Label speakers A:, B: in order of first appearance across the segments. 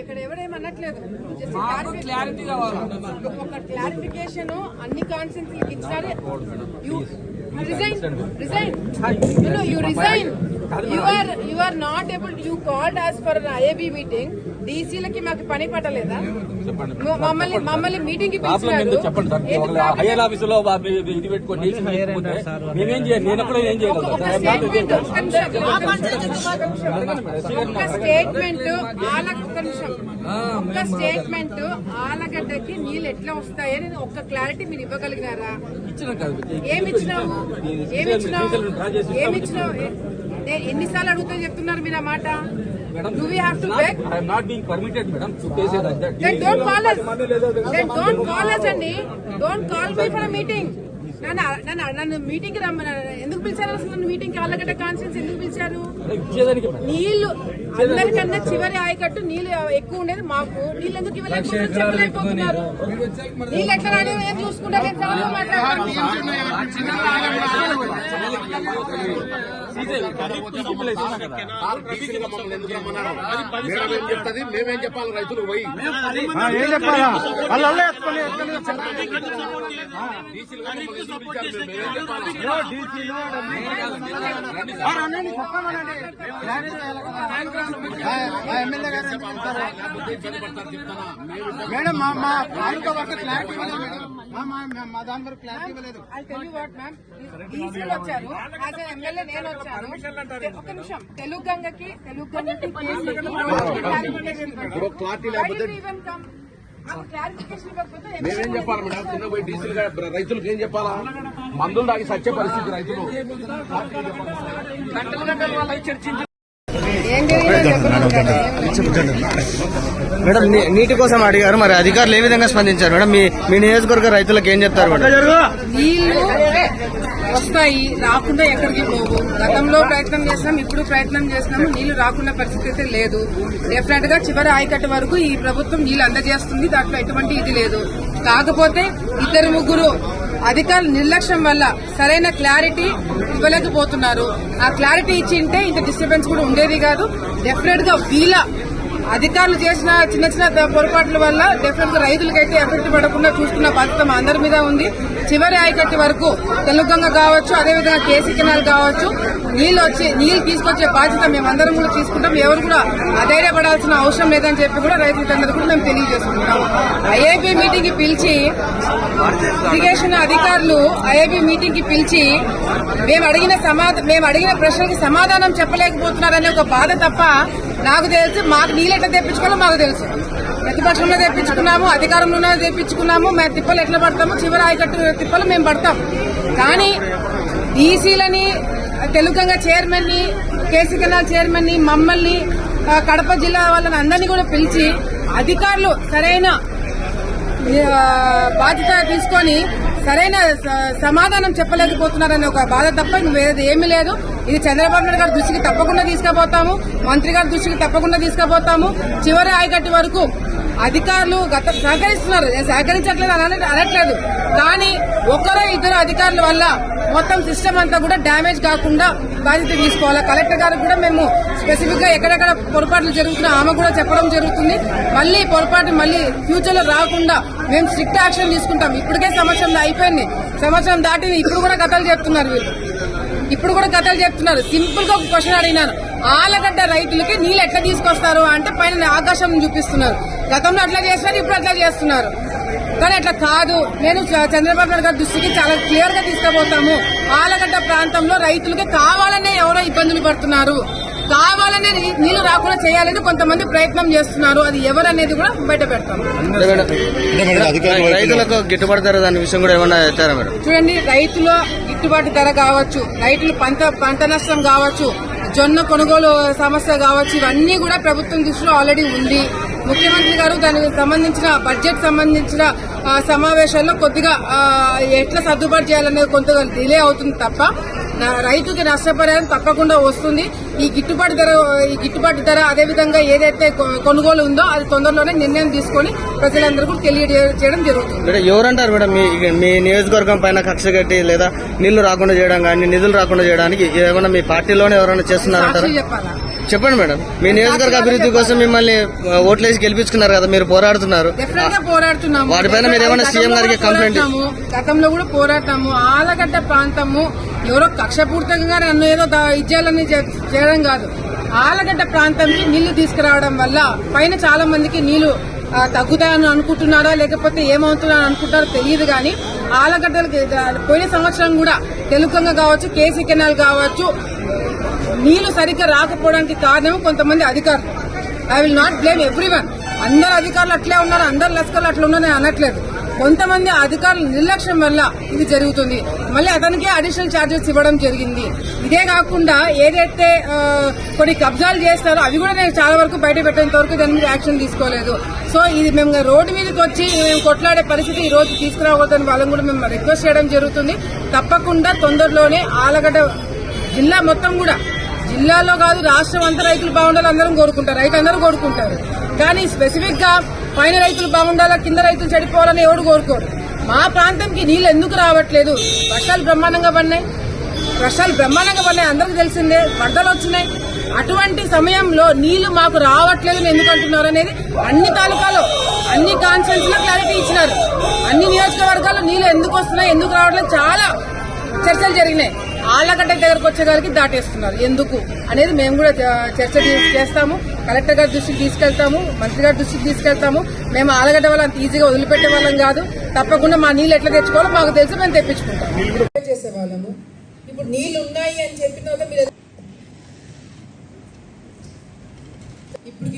A: ఇక్కడ ఎవరేమనట్లేదు, ఒక క్లారిఫికేషన్ అన్ని కాన్స్టిట్యూన్సీలకు ఇచ్చినారు. You are not able. You called us for an IAB meeting. డీసీలకి మాకు పని పట్టలేదా? మమ్మల్ని మీటింగ్ కి పిలిచారు. స్టేట్మెంట్ ఆలగడ్డకి నీళ్ళు ఎట్లా వస్తాయని ఒక్క క్లారిటీ మీరు ఇవ్వగలిగినారా? ఏమిచ్చినావు? ఎన్నిసార్లు అడుగుతా చెప్తున్నారు మీరు ఆ మాట? Do we have to beg?
B: I am not being permitted, madam, to say that.
A: Then don't call us. Then don't call us, Andy. Don't call me for a meeting. నన్ను మీటింగ్ కి రమ్మని ఎందుకు పిలిచారు? అసలు నన్ను మీటింగ్ కి Allagadda conference ఎందుకు పిలిచారు? నీళ్లు అందరికన్నా చివరి ఆయకట్టు నీళ్లు ఎక్కువ ఉండేది మాకు. నీళ్ళు ఎందుకు చెప్పలేకపోతున్నారు? నీళ్ళు ఎట్లా రాని ఏం చూసుకుంటారు?
C: మేమేం చెప్పాలి? రైతులకు పోయి
D: మేడం మా తాలూకా వరకు క్లారిటీ ఇవ్వలేదు మేడం. మా దాని వరకు క్లారిటీ ఇవ్వలేదు.
A: వచ్చారు ఎమ్మెల్యే, నేను వచ్చాను. ఒక నిమిషం. తెలుగు గంగకి
C: మేమేం చెప్పాలి మేడం? చిన్న పోయి డీజిల్ రైతులకు ఏం చెప్పాలా? మందులు తాగి సత్య పరిస్థితి రైతులు.
D: మేడం నీటి కోసం అడిగారు, మరి అధికారులు ఏ విధంగా స్పందించారు మేడం? మీ నియోజకవర్గ రైతులకు ఏం చెప్తారు మేడం?
A: నీళ్లు వస్తాయి, రాకుండా ఎక్కడికి పోవు. గతంలో ప్రయత్నం చేసినాం, ఇప్పుడు ప్రయత్నం చేసినాము. నీళ్లు రాకుండా పరిస్థితి అయితే లేదు. డెఫినెట్ గా చివరి ఆయకట్టు వరకు ఈ ప్రభుత్వం నీళ్లు అందజేస్తుంది. దాంట్లో ఎటువంటి ఇది లేదు. కాకపోతే 2-3 అధికారుల నిర్లక్ష్యం వల్ల సరైన క్లారిటీ ఇవ్వలేకపోతున్నారు. ఆ క్లారిటీ ఇచ్చింటే ఇంత డిస్టర్బెన్స్ కూడా ఉండేది కాదు. డెఫినెట్ గా వీళ్ళ అధికారులు చేసిన చిన్న పొరపాట్ల వల్ల డెఫినెట్ గా రైతులకైతే ఎఫెక్ట్ పడకుండా చూసుకున్న బాధ్యత మా అందరి మీద ఉంది. చివరి ఆయకట్టు వరకు తెలుగంగ కావచ్చు, అదేవిధంగా కేసీ కెనాల్ కావచ్చు, నీళ్లు తీసుకొచ్చే బాధ్యత మేమందరం కూడా తీసుకుంటాం. ఎవరు కూడా అధైర్యపడాల్సిన అవసరం లేదని చెప్పి కూడా రైతులందరూ కూడా మేము తెలియజేసుకుంటాం. ఐఐబీ మీటింగ్ కి పిలిచి ఇరిగేషన్ అధికారులు మీటింగ్ కి పిలిచి మేము అడిగిన ప్రశ్నకి సమాధానం చెప్పలేకపోతున్నారనే ఒక బాధ తప్ప నాకు తెలుసు. మాకు నీళ్ళు ఎట్లా తెప్పించుకోవాలో మాకు తెలుసు. ప్రతిపక్షంలో తెప్పించుకున్నాము, అధికారంలోనే తెప్పించుకున్నాము. మేము తిప్పలు ఎట్లా పడతాము? చివరి ఆయకట్టు తిప్పలు మేము పడతాం. కానీ డీసీలని, తెలుగంగ చైర్మన్ ని, కేసీ కెనాల్ చైర్మన్ ని, మమ్మల్ని, కడప జిల్లా వాళ్ళని అందరినీ కూడా పిలిచి అధికారులు సరైన బాధ్యత తీసుకొని సరైన సమాధానం చెప్పలేకపోతున్నారనే ఒక బాధ తప్ప వేరేది ఏమీ లేదు. ఇది చంద్రబాబు నాయుడు గారి దృష్టికి తప్పకుండా తీసుకుపోతాము, మంత్రి గారి దృష్టికి తప్పకుండా తీసుకుపోతాము. చివరి ఆయకట్టు వరకు అధికారులు సహకరిస్తున్నారు, సహకరించట్లేదు అనట్లేదు. కానీ 1-2 అధికారుల వల్ల మొత్తం సిస్టమ్ అంతా కూడా డ్యామేజ్ కాకుండా బాధ్యత తీసుకోవాలి. కలెక్టర్ గారికి కూడా మేము స్పెసిఫిక్ గా ఎక్కడెక్కడ పొరపాట్లు జరుగుతున్నా ఆమె కూడా చెప్పడం జరుగుతుంది. మళ్లీ పొరపాటు ఫ్యూచర్ లో రాకుండా మేము స్ట్రిక్ట్ యాక్షన్ తీసుకుంటాం. ఇప్పటికే సంవత్సరం అయిపోయింది, సంవత్సరం దాటింది. ఇప్పుడు కూడా కథలు చెప్తున్నారు వీళ్ళు. సింపుల్ గా ఒక క్వశ్చన్ అడిగినాను. ఆలగడ్డ రైతులకి నీళ్ళు ఎట్లా తీసుకొస్తారు అంటే పైన ఆకాశం చూపిస్తున్నారు. గతంలో అట్లా చేస్తున్నారు, ఇప్పుడు అట్లా చేస్తున్నారు. కానీ అట్లా కాదు. నేను చంద్రబాబు నాయుడు గారి దృష్టికి చాలా క్లియర్ గా తీసుకుపోతాము. ఆలగడ్డ ప్రాంతంలో రైతులకి కావాలనే ఎవరో ఇబ్బందులు పడుతున్నారు, కావాలనే నీళ్లు రాకుండా చేయాలని కొంతమంది ప్రయత్నం చేస్తున్నారు. అది ఎవరనేది కూడా బయట పెడతాం.
D: రైతులకు గిట్టుబాటు ధర దాని విషయం కూడా ఏమన్నా చెప్పారా మేడం?
A: చూడండి, రైతుల గిట్టుబాటు ధర కావచ్చు, రైతులు పంట నష్టం కావచ్చు, జొన్న కొనుగోలు సమస్య కావచ్చు, ఇవన్నీ కూడా ప్రభుత్వం దృష్టిలో ఆల్రెడీ ఉంది. ముఖ్యమంత్రి గారు దానికి సంబంధించిన బడ్జెట్ సంబంధించిన సమావేశాల్లో కొద్దిగా ఎట్లా సర్దుబాటు చేయాలనేది కొంత డిలే అవుతుంది తప్ప రైతుకి నష్టపరిహారం తప్పకుండా వస్తుంది. ఈ గిట్టుబాటు ధర అదేవిధంగా ఏదైతే కొనుగోలు ఉందో అది తొందరలోనే నిర్ణయం తీసుకొని ప్రజలందరికీ తెలియజేయడం జరుగుతుంది.
D: మేడం ఎవరంటారు మేడం మీ నియోజకవర్గం పైన కక్ష కట్టి లేదా నీళ్లు రాకుండా చేయడం కానీ నిధులు రాకుండా చేయడానికి ఏమైనా మీ పార్టీలోనే ఎవరైనా చేస్తున్నారంటారు?
A: చెప్పాలా?
D: చెప్పండి మేడం. మీ నియోజకవర్గ అభివృద్ధి కోసం మిమ్మల్ని ఓట్లేసి గెలిపించుకున్నారు కదా, మీరు పోరాడుతున్నారు.
A: పోరాడుతున్నాము.
D: వాటిపైన మీరు ఏమైనా సీఎం గారికి కంప్లైంట్?
A: గతంలో కూడా పోరాటాము. ఆలగడ్డ ప్రాంతము ఎవరో కక్షపూర్తంగా నన్ను ఏదో ఇచ్చేయాలని చేయడం కాదు. ఆలగడ్డ ప్రాంతంకి నీళ్లు తీసుకురావడం వల్ల పైన చాలా మందికి నీళ్లు తగ్గుతాయని అనుకుంటున్నారా లేకపోతే ఏమవుతున్నారని అనుకుంటారో తెలియదు కానీ ఆలగడ్డలకి పోయిన సంవత్సరం కూడా తెలుగంగ కావచ్చు, కేసీ కెనాల్ కావచ్చు, నీళ్లు సరిగ్గా రాకపోవడానికి కారణం కొంతమంది అధికారులు. I will not blame everyone. అందరు అధికారులు అట్లే ఉన్నారు, అందరు లస్కర్లు అట్లా ఉన్నారని అనట్లేదు. కొంతమంది అధికారుల నిర్లక్ష్యం వల్ల ఇది జరుగుతుంది. మళ్ళీ అతనికి అడిషనల్ ఛార్జెస్ ఇవ్వడం జరిగింది. ఇదే కాకుండా ఏదైతే కొన్ని కబ్జాలు చేస్తారో అవి కూడా నేను చాలా వరకు బయట పెట్టేంత వరకు దాని మీద యాక్షన్ తీసుకోలేదు. సో ఇది మేము రోడ్డు మీదకి వచ్చి మేము కొట్లాడే పరిస్థితి ఈ రోజు తీసుకురావద్దని వాళ్ళని కూడా మేము రిక్వెస్ట్ చేయడం జరుగుతుంది. తప్పకుండా తొందరలోనే ఆలగడ్డ జిల్లా మొత్తం కూడా, జిల్లాలో కాదు రాష్ట్రం అంతా రైతులు బాగుండాలి అందరం కోరుకుంటారు, రైతులందరూ కోరుకుంటారు. కానీ స్పెసిఫిక్ గా పైన రైతులు బాగుండాలా కింద రైతులు చెడిపోవాలని ఎవరు కోరుకోరు. మా ప్రాంతంకి నీళ్లు ఎందుకు రావట్లేదు? వర్షాలు బ్రహ్మాండంగా పడినాయి, అందరికి తెలిసిందే. వరదలు వచ్చినాయి. అటువంటి సమయంలో నీళ్లు మాకు రావట్లేదు ఎందుకు అంటున్నారు అనేది అన్ని తాలూకాలో అన్ని కాన్స్టిట్యూన్స్ లో క్లారిటీ ఇచ్చినారు. అన్ని నియోజకవర్గాల్లో నీళ్లు ఎందుకు వస్తున్నాయి ఎందుకు రావట్లేదు చాలా చర్చలు జరిగినాయి. ఆళ్లగడ్డ దగ్గరకు వచ్చేగారికి దాటేస్తున్నారు ఎందుకు అనేది మేము కూడా చర్చ చేస్తాము. కలెక్టర్ గారి దృష్టికి తీసుకెళ్తాము, మంత్రి గారి దృష్టికి తీసుకెళ్తాము. మేము ఆళ్లగడ్డ వాళ్ళ అంత ఈజీగా వదిలిపెట్టే వాళ్ళం కాదు. తప్పకుండా మా నీళ్లు ఎట్లా తెచ్చుకోవాలో మాకు తెలిసి మేము తెప్పించుకుంటాము. చేసేవాళ్ళము. ఇప్పుడు నీళ్లు ఉన్నాయి అని చెప్పిన మీరు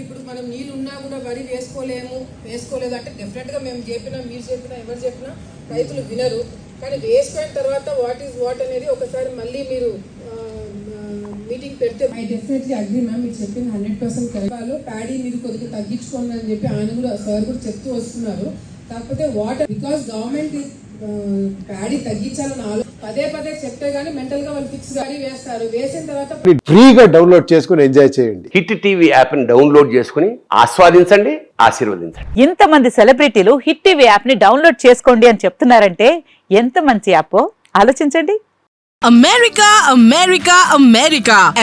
A: ఇప్పుడు మనం నీళ్లు ఉన్నా కూడా వరి వేసుకోలేదు అంటే డెఫినెట్ గా మేము చెప్పినా మీరు చెప్పినా ఎవరు చెప్పినా రైతులు వినరు. కానీ వేసుకున్న తర్వాత వాట్ ఈజ్ వాట్ అనేది ఒకసారి మళ్ళీ మీరు మీటింగ్ పెడితే ఐ డెఫినెట్లీ అగ్రీ మ్యామ్. మీరు చెప్పింది 100% కరెక్ట్. ప్యాడీ మీరు కొద్దిగా తగ్గించుకోండి అని చెప్పి ఆయన కూడా సార్ కూడా చెప్తూ వస్తున్నారు. కాకపోతే వాటర్ బికాస్ గవర్నమెంట్ ప్యాడీ తగ్గించాలని పదే చెప్తే గానీ మెంటల్ గా వాళ్ళు ఫిక్స్ గాడి వేస్తారు. వేసిన తర్వాత
E: ఫ్రీగా డౌన్లోడ్ చేసుకుని ఎంజాయ్ చేయండి.
F: హిట్ టీవీ యాప్ ని డౌన్లోడ్ చేసుకుని ఆస్వాదించండి, ఆశీర్వదించండి.
G: ఇంతమంది సెలబ్రిటీలు హిట్ టీవీ యాప్ ని డౌన్లోడ్ చేసుకోండి అని చెప్తున్నారంటే ఎంత మంచి యాప్ ఆలోచించండి.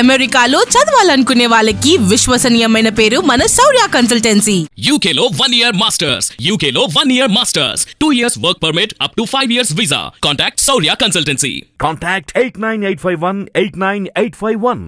H: అమెరికాలో చదవాలనుకునే వాళ్ళకి విశ్వసనీయమైన పేరు మన శౌర్య కన్సల్టెన్సీ.
I: UK లో 1 year masters, UK లో 1 year masters, 2 years work permit up to 5 years visa. Contact Saurya Consultancy.
J: Contact 89851 89851.